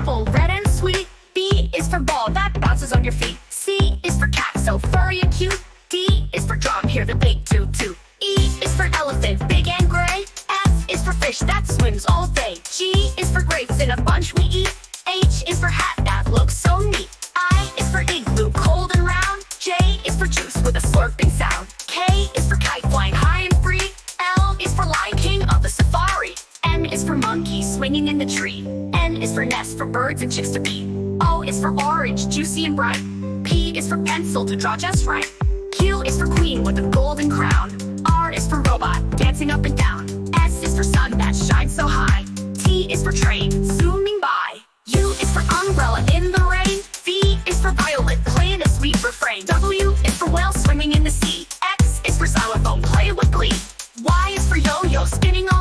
apple, red and sweet. B is for ball that bounces on your feet. C is for cat, so furry and cute. D is for drum, hear the big toot toot. E is for elephant, big and gray. F is for fish that swims all day. G is for grapes in a bunch we eat. H is for hat that looks so neat. I is for igloo, cold and round. J is for juice with a slurping sound. K is for kite flying high and free. L is for lion king of the safari. M is for monkey swinging in the tree. N is for nest for birds and chicks to be. O is for orange, juicy and bright. P is for pencil to draw just right. Q is for queen with a golden crown. R is for robot, dancing up and down. S is for sun that shines so high. T is for train, zooming by. U is for umbrella in the rain. V is for violet, playing a sweet refrain. W is for whale swimming in the sea. X is for xylophone, playing with glee. Y is for yo-yo, spinning on